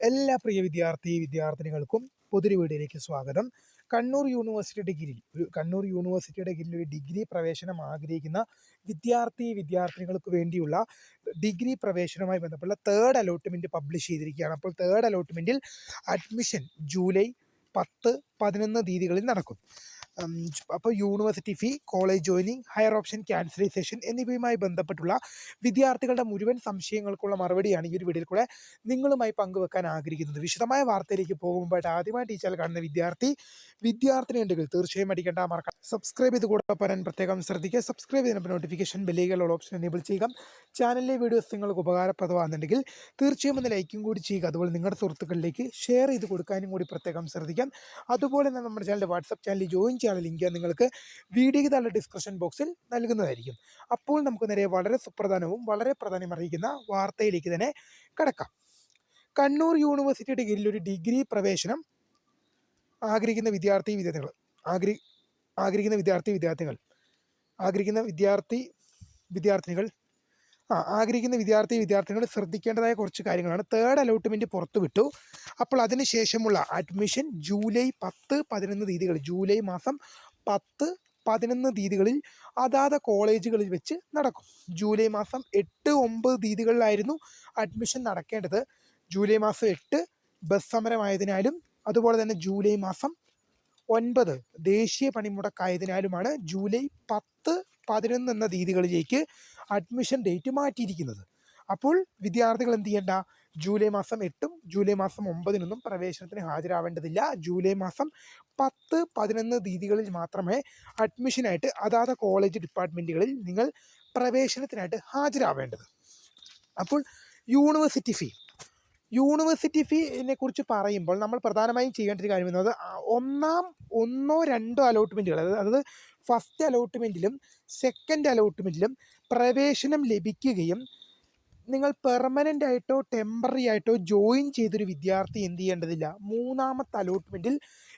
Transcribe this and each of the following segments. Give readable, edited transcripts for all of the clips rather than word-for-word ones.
എല്ലാ പ്രിയ വിദ്യാർത്ഥിനികൾക്കും പുതിയൊരു വീഡിയോയിലേക്ക് സ്വാഗതം. കണ്ണൂർ യൂണിവേഴ്സിറ്റിയുടെ കീഴിൽ ഒരു ഡിഗ്രി പ്രവേശനം ആഗ്രഹിക്കുന്ന വിദ്യാർത്ഥിനികൾക്ക് വേണ്ടിയുള്ള ഡിഗ്രി പ്രവേശനവുമായി ബന്ധപ്പെട്ട തേർഡ് അലോട്ട്മെന്റ് പബ്ലിഷ് ചെയ്തിരിക്കുകയാണ്. അപ്പോൾ തേർഡ് അലോട്ട്മെന്റിൽ അഡ്മിഷൻ ജൂലൈ 10-11 തീയതികളിൽ നടക്കും. അപ്പോൾ university fee, college joining, higher option cancellation എന്നിവയുമായി ബന്ധപ്പെട്ടുള്ള വിദ്യാർത്ഥികളുടെ മുഴുവൻ സംശയങ്ങൾക്കുള്ള മറുപടിയാണ് ഈ ഒരു വീഡിയോയിൽ കൂടെ നിങ്ങളുമായി പങ്കുവെക്കാൻ ആഗ്രഹിക്കുന്നത്. വിശദമായ വാർത്തയിലേക്ക് പോകുമ്പോൾ ആദ്യമായിട്ട് ഈ ചാനൽ കാണുന്ന വിദ്യാർത്ഥിനിയുണ്ടെങ്കിൽ തീർച്ചയായും അടിക്കേണ്ട മറക്കാം സബ്സ്ക്രൈബ് ചെയ്ത് കൂടെ പറയാൻ പ്രത്യേകം ശ്രദ്ധിക്കുക. സബ്സ്ക്രൈബ് ചെയ്യുന്ന നോട്ടിഫിക്കേഷൻ ബെല്ലുകളുള്ള ഓപ്ഷൻ എനേബിൾ ചെയ്യുക. ചാനലിലെ വീഡിയോസ് നിങ്ങൾക്ക് ഉപകാരപ്രദമാകുന്നുണ്ടെങ്കിൽ തീർച്ചയായും ഒന്ന് ലൈക്കും കൂടി ചെയ്യുക. അതുപോലെ നിങ്ങളുടെ സുഹൃത്തുക്കളിലേക്ക് ഷെയർ ചെയ്ത് കൊടുക്കാനും കൂടി പ്രത്യേകം ശ്രദ്ധിക്കാം. അതുപോലെ തന്നെ നമ്മുടെ ചാനലിൻ്റെ വാട്സപ്പ് ചാനലിൽ ജോയിൻ ചെയ്യാനുള്ള ലിങ്ക് നിങ്ങൾക്ക് വീഡിയോയ്ക്ക് താഴെ ഡിസ്ക്രിപ്ഷൻ ബോക്സിൽ നൽകുന്നതായിരിക്കും. അപ്പോൾ നമുക്ക് നേരെ വളരെ സുപ്രധാനവും വളരെ പ്രാധാന്യം അറിയിക്കുന്ന വാർത്തയിലേക്ക് തന്നെ കടക്കാം. കണ്ണൂർ യൂണിവേഴ്സിറ്റിയുടെ കീഴിൽ ഒരു ഡിഗ്രി പ്രവേശനം ആഗ്രഹിക്കുന്ന വിദ്യാർത്ഥിനികൾ ശ്രദ്ധിക്കേണ്ടതായ കുറച്ച് കാര്യങ്ങളാണ്. തേർഡ് അലോട്ട്മെന്റ് പുറത്തുവിട്ടു. അപ്പോൾ അതിനുശേഷമുള്ള അഡ്മിഷൻ ജൂലൈ 10-11 തീയതികൾ, ജൂലൈ മാസം 10-11 തീയതികളിൽ അതാത് കോളേജുകളിൽ വെച്ച് നടക്കും. ജൂലൈ മാസം 8-9 തീയതികളിലായിരുന്നു അഡ്മിഷൻ നടക്കേണ്ടത്. ജൂലൈ മാസം 8 ബസ് സമരമായതിനാലും അതുപോലെ തന്നെ ജൂലൈ മാസം 9 ദേശീയ പണിമുടക്കായതിനാലുമാണ് ജൂലൈ 10-11 എന്ന തീയതികളിലേക്ക് അഡ്മിഷൻ ഡേറ്റ് മാറ്റിയിരിക്കുന്നത്. അപ്പോൾ വിദ്യാർത്ഥികൾ എന്ത് ചെയ്യേണ്ട? ജൂലൈ മാസം 8ഉം ജൂലൈ മാസം 9 പ്രവേശനത്തിന് ഹാജരാവേണ്ടതില്ല. ജൂലൈ മാസം 10-11 തീയതികളിൽ മാത്രമേ അഡ്മിഷനായിട്ട് അതാത് കോളേജ് ഡിപ്പാർട്ട്മെൻറ്റുകളിൽ നിങ്ങൾ പ്രവേശനത്തിനായിട്ട് ഹാജരാവേണ്ടത്. അപ്പോൾ യൂണിവേഴ്സിറ്റി ഫീനെ കുറിച്ച് പറയുമ്പോൾ നമ്മൾ പ്രധാനമായും ചെയ്യേണ്ട ഒരു കാര്യം എന്നത് ഒന്നോ രണ്ടോ അലോട്ട്മെൻറ്റുകൾ, അതായത് ഫസ്റ്റ് അലോട്ട്മെൻറ്റിലും സെക്കൻഡ് അലോട്ട്മെൻറ്റിലും പ്രവേശനം ലഭിക്കുകയും നിങ്ങൾ പെർമനൻ്റ് ആയിട്ടോ ടെമ്പററി ആയിട്ടോ ജോയിൻ ചെയ്തൊരു വിദ്യാർത്ഥി എന്ത് ചെയ്യേണ്ടതില്ല? മൂന്നാമത്തെ അലോട്ട്മെൻറ്റിൽ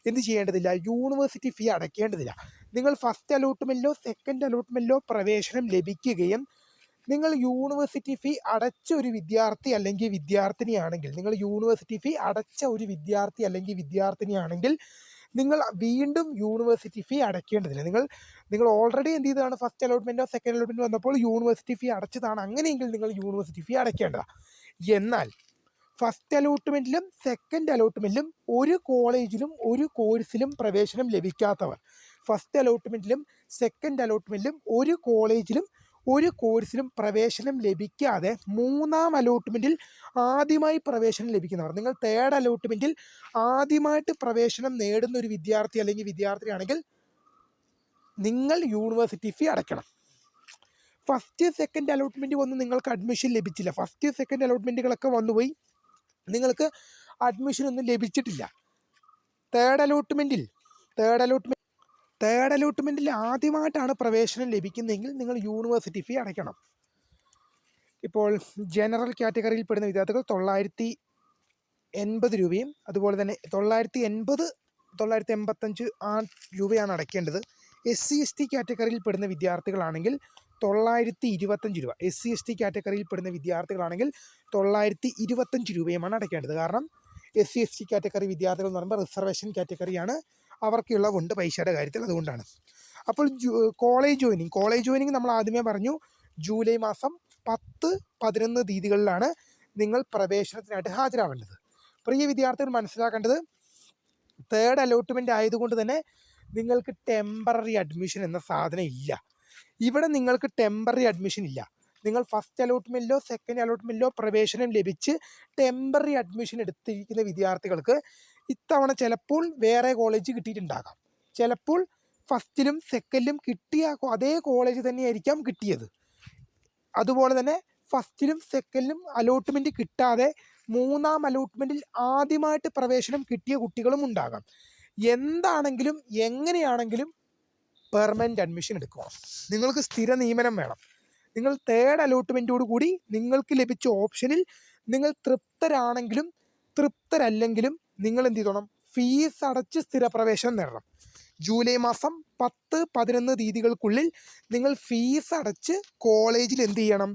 എന്ത് ചെയ്യേണ്ടതില്ല? യൂണിവേഴ്സിറ്റി ഫീ അടയ്ക്കേണ്ടതില്ല. നിങ്ങൾ ഫസ്റ്റ് അലോട്ട്മെൻറ്റിലോ സെക്കൻഡ് അലോട്ട്മെൻറ്റിലോ പ്രവേശനം ലഭിക്കുകയും നിങ്ങൾ യൂണിവേഴ്സിറ്റി ഫീ അടച്ച ഒരു വിദ്യാർത്ഥി അല്ലെങ്കിൽ വിദ്യാർത്ഥിനിയാണെങ്കിൽ നിങ്ങൾ വീണ്ടും യൂണിവേഴ്സിറ്റി ഫീ അടയ്ക്കേണ്ടതില്ല. നിങ്ങൾ ഓൾറെഡി എന്ത് ചെയ്തതാണ്? ഫസ്റ്റ് അലോട്ട്മെൻറ്റോ സെക്കൻഡ് അലോട്ട്മെൻറ്റോ വന്നപ്പോൾ യൂണിവേഴ്സിറ്റി ഫീ അടച്ചതാണ്. അങ്ങനെയെങ്കിൽ നിങ്ങൾ യൂണിവേഴ്സിറ്റി ഫീ അടയ്ക്കേണ്ടതാണ്. എന്നാൽ ഫസ്റ്റ് അലോട്ട്മെൻറ്റിലും സെക്കൻഡ് അലോട്ട്മെൻറ്റിലും ഒരു കോളേജിലും ഒരു കോഴ്സിലും പ്രവേശനം ലഭിക്കാത്തവർ, ഫസ്റ്റ് അലോട്ട്മെൻറ്റിലും സെക്കൻഡ് അലോട്ട്മെൻറ്റിലും ഒരു കോളേജിലും ഒരു കോഴ്സിലും പ്രവേശനം ലഭിക്കാതെ മൂന്നാം അലോട്ട്മെൻറ്റിൽ ആദ്യമായി പ്രവേശനം ലഭിക്കുന്നവർ, നിങ്ങൾ തേർഡ് അലോട്ട്മെൻറ്റിൽ ആദ്യമായിട്ട് പ്രവേശനം നേടുന്ന ഒരു വിദ്യാർത്ഥി അല്ലെങ്കിൽ വിദ്യാർത്ഥിയാണെങ്കിൽ നിങ്ങൾ യൂണിവേഴ്സിറ്റി ഫീ അടയ്ക്കണം. ഫസ്റ്റ് സെക്കൻഡ് അലോട്ട്മെൻറ്റ് വന്ന് നിങ്ങൾക്ക് അഡ്മിഷൻ ലഭിച്ചില്ല, ഫസ്റ്റ് സെക്കൻഡ് അലോട്ട്മെൻറ്റുകളൊക്കെ വന്നുപോയി, നിങ്ങൾക്ക് അഡ്മിഷൻ ഒന്നും ലഭിച്ചിട്ടില്ല. തേർഡ് അലോട്ട്മെൻറ്റിൽ ആദ്യമായിട്ടാണ് പ്രവേശനം ലഭിക്കുന്നതെങ്കിൽ നിങ്ങൾ യൂണിവേഴ്സിറ്റി ഫീ അടയ്ക്കണം. ഇപ്പോൾ ജനറൽ കാറ്റഗറിയിൽ പെടുന്ന വിദ്യാർത്ഥികൾ 980 രൂപയും അതുപോലെ തന്നെ 985 രൂപയാണ് അടയ്ക്കേണ്ടത്. SC/ST കാറ്റഗറിയിൽ പെടുന്ന വിദ്യാർത്ഥികളാണെങ്കിൽ 925 രൂപ, SC/ST കാറ്റഗറിയിൽ പെടുന്ന വിദ്യാർത്ഥികളാണെങ്കിൽ 925 രൂപയുമാണ് അടയ്ക്കേണ്ടത്. കാരണം SC/ST കാറ്റഗറി വിദ്യാർത്ഥികൾ എന്ന് പറയുമ്പോൾ റിസർവേഷൻ കാറ്റഗറിയാണ്, അവർക്ക് ഇളവുണ്ട് പൈസയുടെ കാര്യത്തിൽ, അതുകൊണ്ടാണ്. അപ്പോൾ കോളേജ് ജോയിനിങ് നമ്മൾ ആദ്യമേ പറഞ്ഞു, ജൂലൈ മാസം 10-11 തീയതികളിലാണ് നിങ്ങൾ പ്രവേശനത്തിനായിട്ട് ഹാജരാവേണ്ടത്. പ്രിയ വിദ്യാർത്ഥികൾ മനസ്സിലാക്കേണ്ടത്, തേർഡ് അലോട്ട്മെൻ്റ് ആയതുകൊണ്ട് തന്നെ നിങ്ങൾക്ക് ടെമ്പററി അഡ്മിഷൻ എന്ന സാധനം ഇല്ല. ഇവിടെ നിങ്ങൾക്ക് ടെമ്പററി അഡ്മിഷൻ ഇല്ല. നിങ്ങൾ ഫസ്റ്റ് അലോട്ട്മെൻറ്റിലോ സെക്കൻഡ് അലോട്ട്മെൻറ്റിലോ പ്രവേശനം ലഭിച്ച് ടെമ്പററി അഡ്മിഷൻ എടുത്തിരിക്കുന്ന വിദ്യാർത്ഥികൾക്ക് ഇത്തവണ ചിലപ്പോൾ വേറെ കോളേജ് കിട്ടിയിട്ടുണ്ടാകാം, ചിലപ്പോൾ ഫസ്റ്റിലും സെക്കൻഡിലും കിട്ടിയ അതേ കോളേജ് തന്നെയായിരിക്കാം കിട്ടിയത്. അതുപോലെ തന്നെ ഫസ്റ്റിലും സെക്കൻഡിലും അലോട്ട്മെൻറ്റ് കിട്ടാതെ മൂന്നാം അലോട്ട്മെൻറ്റിൽ ആദ്യമായിട്ട് പ്രവേശനം കിട്ടിയ കുട്ടികളും ഉണ്ടാകാം. എന്താണെങ്കിലും എങ്ങനെയാണെങ്കിലും പെർമനൻ്റ് അഡ്മിഷൻ എടുക്കണം. നിങ്ങൾക്ക് സ്ഥിര നിയമനം വേണം. നിങ്ങൾ തേർഡ് അലോട്ട്മെൻറ്റോട് കൂടി നിങ്ങൾക്ക് ലഭിച്ച ഓപ്ഷനിൽ നിങ്ങൾ തൃപ്തരാണെങ്കിലും തൃപ്തരല്ലെങ്കിലും നിങ്ങൾ എന്ത് ചെയ്യണം? ഫീസ് അടച്ച് സ്ഥിരപ്രവേശനം നേടണം. ജൂലൈ മാസം 10-11 തീയതികൾക്കുള്ളിൽ നിങ്ങൾ ഫീസ് അടച്ച് കോളേജിൽ എന്ത് ചെയ്യണം?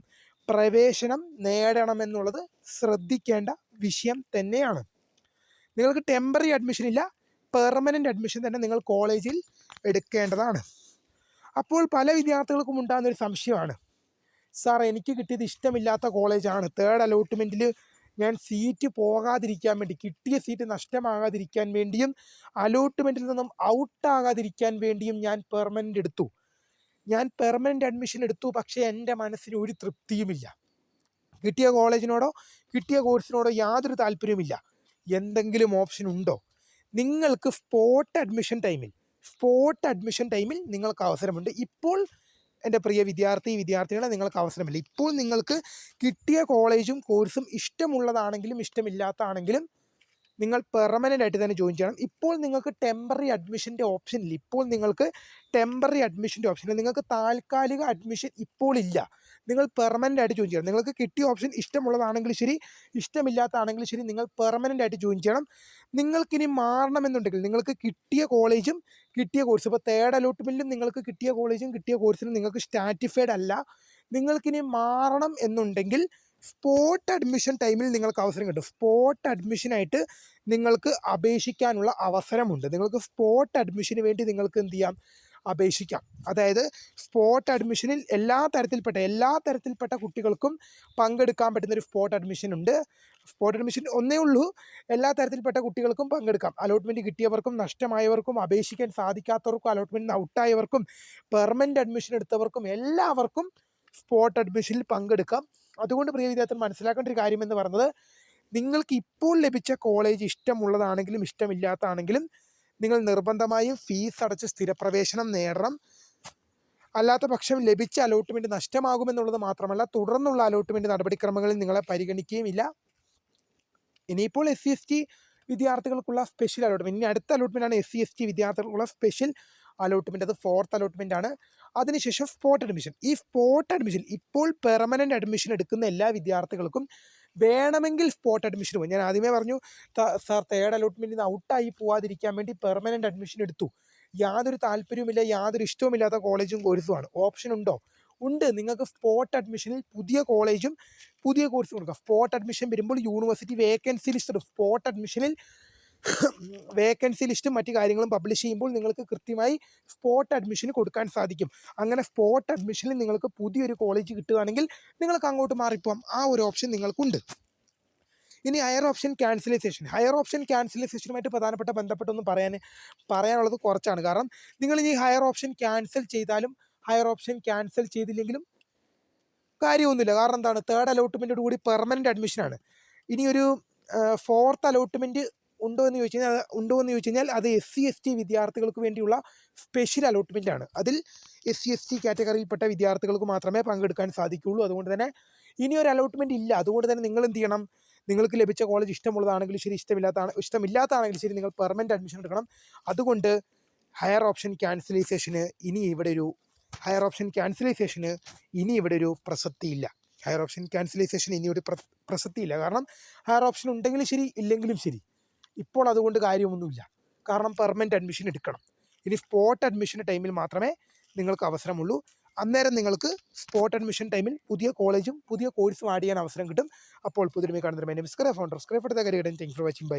പ്രവേശനം നേടണമെന്നുള്ളത് ശ്രദ്ധിക്കേണ്ട വിഷയം തന്നെയാണ്. നിങ്ങൾക്ക് ടെമ്പററി അഡ്മിഷൻ ഇല്ല, പെർമനൻ്റ് അഡ്മിഷൻ തന്നെ നിങ്ങൾ കോളേജിൽ എടുക്കേണ്ടതാണ്. അപ്പോൾ പല വിദ്യാർത്ഥികൾക്കും ഉണ്ടാകുന്നൊരു സംശയമാണ്, സാർ എനിക്ക് കിട്ടിയത് ഇഷ്ടമില്ലാത്ത കോളേജാണ്, തേർഡ് അലോട്ട്മെൻറ്റിൽ ഞാൻ സീറ്റ് പോകാതിരിക്കാൻ വേണ്ടി, കിട്ടിയ സീറ്റ് നഷ്ടമാകാതിരിക്കാൻ വേണ്ടിയും അലോട്ട്മെൻറ്റിൽ നിന്നും ഔട്ടാകാതിരിക്കാൻ വേണ്ടിയും ഞാൻ പെർമനൻ്റ് എടുത്തു. ഞാൻ പെർമനൻ്റ് അഡ്മിഷൻ എടുത്തു, പക്ഷേ എൻ്റെ മനസ്സിന് ഒരു തൃപ്തിയുമില്ല. കിട്ടിയ കോളേജിനോടോ കിട്ടിയ കോഴ്സിനോടോ യാതൊരു താല്പര്യവുമില്ല. എന്തെങ്കിലും ഓപ്ഷൻ ഉണ്ടോ? നിങ്ങൾക്ക് സ്പോട്ട് അഡ്മിഷൻ ടൈമിൽ നിങ്ങൾക്ക് അവസരമുണ്ട്. ഇപ്പോൾ എൻ്റെ പ്രിയ വിദ്യാർത്ഥികളെ നിങ്ങൾക്ക് അവസരമില്ല. ഇപ്പോൾ നിങ്ങൾക്ക് കിട്ടിയ കോളേജും കോഴ്സും ഇഷ്ടമുള്ളതാണെങ്കിലും ഇഷ്ടമില്ലാത്തതാണെങ്കിലും നിങ്ങൾ പെർമനൻ്റ് ആയിട്ട് തന്നെ ജോയിൻ ചെയ്യണം. ഇപ്പോൾ നിങ്ങൾക്ക് ടെമ്പററി അഡ്മിഷൻ്റെ ഓപ്ഷൻ ഇല്ല. നിങ്ങൾക്ക് താൽക്കാലിക അഡ്മിഷൻ ഇപ്പോൾ ഇല്ല. നിങ്ങൾ പെർമനൻ്റ് ആയിട്ട് ജോയിൻ ചെയ്യണം. നിങ്ങൾക്ക് കിട്ടിയ ഓപ്ഷൻ ഇഷ്ടമുള്ളതാണെങ്കിലും ശരി, ഇഷ്ടമില്ലാത്തതാണെങ്കിലും ശരി, നിങ്ങൾ പെർമനൻ്റ് ആയിട്ട് ജോയിൻ ചെയ്യണം. നിങ്ങൾക്കിനി മാറണമെന്നുണ്ടെങ്കിൽ നിങ്ങൾക്ക് കിട്ടിയ കോളേജും കിട്ടിയ കോഴ്സ്, ഇപ്പോൾ തേർഡ് അലോട്ട്മെൻറ്റിലും നിങ്ങൾക്ക് കിട്ടിയ കോളേജും കിട്ടിയ കോഴ്സിനും നിങ്ങൾക്ക് സ്റ്റാറ്റിഫൈഡ് അല്ല, നിങ്ങൾക്കിനി മാറണം എന്നുണ്ടെങ്കിൽ സ്പോട്ട് അഡ്മിഷൻ ടൈമിൽ നിങ്ങൾക്ക് അവസരം കിട്ടും. സ്പോട്ട് അഡ്മിഷനായിട്ട് നിങ്ങൾക്ക് അപേക്ഷിക്കാനുള്ള അവസരമുണ്ട്. നിങ്ങൾക്ക് സ്പോട്ട് അഡ്മിഷന് വേണ്ടി നിങ്ങൾക്ക് എന്ത് ചെയ്യാം? അപേക്ഷിക്കാം. അതായത് സ്പോട്ട് അഡ്മിഷനിൽ എല്ലാ തരത്തിൽപ്പെട്ട കുട്ടികൾക്കും പങ്കെടുക്കാൻ പറ്റുന്നൊരു സ്പോട്ട് അഡ്മിഷൻ ഉണ്ട്. സ്പോട്ട് അഡ്മിഷൻ ഒന്നേ ഉള്ളൂ, എല്ലാ തരത്തിൽപ്പെട്ട കുട്ടികൾക്കും പങ്കെടുക്കാം. അലോട്ട്മെൻറ്റ് കിട്ടിയവർക്കും നഷ്ടമായവർക്കും അപേക്ഷിക്കാൻ സാധിക്കാത്തവർക്കും അലോട്ട്മെൻറ്റിന് ഔട്ടായവർക്കും പെർമനൻ്റ് അഡ്മിഷൻ എടുത്തവർക്കും എല്ലാവർക്കും സ്പോട്ട് അഡ്മിഷനിൽ പങ്കെടുക്കാം. അതുകൊണ്ട് പ്രിയ വിദ്യാർത്ഥികൾ മനസ്സിലാക്കേണ്ട ഒരു കാര്യം എന്ന് പറയുന്നത്, നിങ്ങൾക്ക് ഇപ്പോൾ ലഭിച്ച കോളേജ് ഇഷ്ടമുള്ളതാണെങ്കിലും ഇഷ്ടമില്ലാത്തതാണെങ്കിലും നിങ്ങൾ നിർബന്ധമായും ഫീസ് അടച്ച് സ്ഥിരപ്രവേശനം നേടണം. അല്ലാത്ത പക്ഷം ലഭിച്ച അലോട്ട്മെൻറ്റ് നഷ്ടമാകുമെന്നുള്ളത് മാത്രമല്ല, തുടർന്നുള്ള അലോട്ട്മെൻറ്റ് നടപടിക്രമങ്ങളിൽ നിങ്ങളെ പരിഗണിക്കുകയുമില്ല. ഇനിയിപ്പോൾ SC/ST വിദ്യാർത്ഥികൾക്കുള്ള സ്പെഷ്യൽ അലോട്ട്മെൻറ്റ്, ഇനി അടുത്ത അലോട്ട്മെൻറ്റാണ് SC/ST വിദ്യാർത്ഥികൾക്കുള്ള സ്പെഷ്യൽ അലോട്ട്മെൻറ്റ്. അത് 4th അലോട്ട്മെൻ്റ് ആണ്. അതിനുശേഷം സ്പോട്ട് അഡ്മിഷൻ. ഈ സ്പോട്ട് അഡ്മിഷൻ ഇപ്പോൾ പെർമനൻ്റ് അഡ്മിഷൻ എടുക്കുന്ന എല്ലാ വിദ്യാർത്ഥികൾക്കും വേണമെങ്കിൽ സ്പോട്ട് അഡ്മിഷൻ പോകും. ഞാൻ ആദ്യമേ പറഞ്ഞു, സാർ തേർഡ് അലോട്ട്മെൻറ്റിൽ നിന്ന് ഔട്ടായി പോകാതിരിക്കാൻ വേണ്ടി പെർമനൻ്റ് അഡ്മിഷൻ എടുത്തു, യാതൊരു താല്പര്യവുമില്ല, യാതൊരു ഇഷ്ടവുമില്ലാത്ത കോളേജും കോഴ്സുമാണ്. ഓപ്ഷൻ ഉണ്ടോ? ഉണ്ട്. നിങ്ങൾക്ക് സ്പോട്ട് അഡ്മിഷനിൽ പുതിയ കോളേജും പുതിയ കോഴ്സും കൊടുക്കാം. സ്പോട്ട് അഡ്മിഷൻ വരുമ്പോൾ യൂണിവേഴ്സിറ്റി വേക്കൻസി ലിസ്റ്റ് ഇടും. സ്പോട്ട് അഡ്മിഷനിൽ വേക്കൻസി ലിസ്റ്റും മറ്റു കാര്യങ്ങളും പബ്ലിഷ് ചെയ്യുമ്പോൾ നിങ്ങൾക്ക് കൃത്യമായി സ്പോട്ട് അഡ്മിഷന് കൊടുക്കാൻ സാധിക്കും. അങ്ങനെ സ്പോട്ട് അഡ്മിഷനിൽ നിങ്ങൾക്ക് പുതിയൊരു കോളേജ് കിട്ടുകയാണെങ്കിൽ നിങ്ങൾക്ക് അങ്ങോട്ട് മാറിപ്പോകാം. ആ ഒരു ഓപ്ഷൻ നിങ്ങൾക്കുണ്ട്. ഇനി ഹയർ ഓപ്ഷൻ ക്യാൻസലേഷനുമായിട്ട് ബന്ധപ്പെട്ടൊന്നും പറയാനുള്ളത് കുറച്ചാണ്. കാരണം നിങ്ങൾ ഇനി ഹയർ ഓപ്ഷൻ ക്യാൻസൽ ചെയ്താലും ഹയർ ഓപ്ഷൻ ക്യാൻസൽ ചെയ്തില്ലെങ്കിലും കാര്യമൊന്നുമില്ല. കാരണം എന്താണ്? തേർഡ് അലോട്ട്മെൻറ്റോട് കൂടി പെർമനൻ്റ് അഡ്മിഷനാണ്. ഇനിയൊരു 4th അലോട്ട്മെൻറ്റ് ഉണ്ടോ എന്ന് ചോദിച്ചു കഴിഞ്ഞാൽ അത് SC/ST വിദ്യാർത്ഥികൾക്ക് വേണ്ടിയുള്ള സ്പെഷ്യൽ അലോട്ട്മെൻ്റ് ആണ്. അതിൽ SC/ST കാറ്റഗറിയിൽപ്പെട്ട വിദ്യാർത്ഥികൾക്ക് മാത്രമേ പങ്കെടുക്കാൻ സാധിക്കുകയുള്ളൂ. അതുകൊണ്ട് തന്നെ ഇനിയൊരു അലോട്ട്മെൻറ്റ് ഇല്ല. അതുകൊണ്ട് തന്നെ നിങ്ങൾ എന്ത് ചെയ്യണം? നിങ്ങൾക്ക് ലഭിച്ച കോളേജ് ഇഷ്ടമുള്ളതാണെങ്കിലും ശരി, ഇഷ്ടമില്ലാത്തതാണെങ്കിലും ശരി, നിങ്ങൾ പെർമനൻ്റ് അഡ്മിഷൻ എടുക്കണം. അതുകൊണ്ട് ഹയർ ഓപ്ഷൻ ക്യാൻസലൈസേഷന് ഇനി ഇവിടെ ഒരു പ്രസക്തിയില്ല. കാരണം ഹയർ ഓപ്ഷൻ ഉണ്ടെങ്കിലും ശരി, ഇല്ലെങ്കിലും ശരി, ഇപ്പോൾ അതുകൊണ്ട് കാര്യമൊന്നുമില്ല. കാരണം പെർമനൻ്റ് അഡ്മിഷൻ എടുക്കണം. ഇനി സ്പോട്ട് അഡ്മിഷൻ്റെ ടൈമിൽ മാത്രമേ നിങ്ങൾക്ക് അവസരമുള്ളൂ. അന്നേരം നിങ്ങൾക്ക് സ്പോട്ട് അഡ്മിഷൻ ടൈമിൽ പുതിയ കോളേജും പുതിയ കോഴ്സും ആഡ് ചെയ്യാൻ അവസരം കിട്ടും. അപ്പോൾ പുതിയ കാണുന്ന founder scribe for the career. Thanks for watching. By.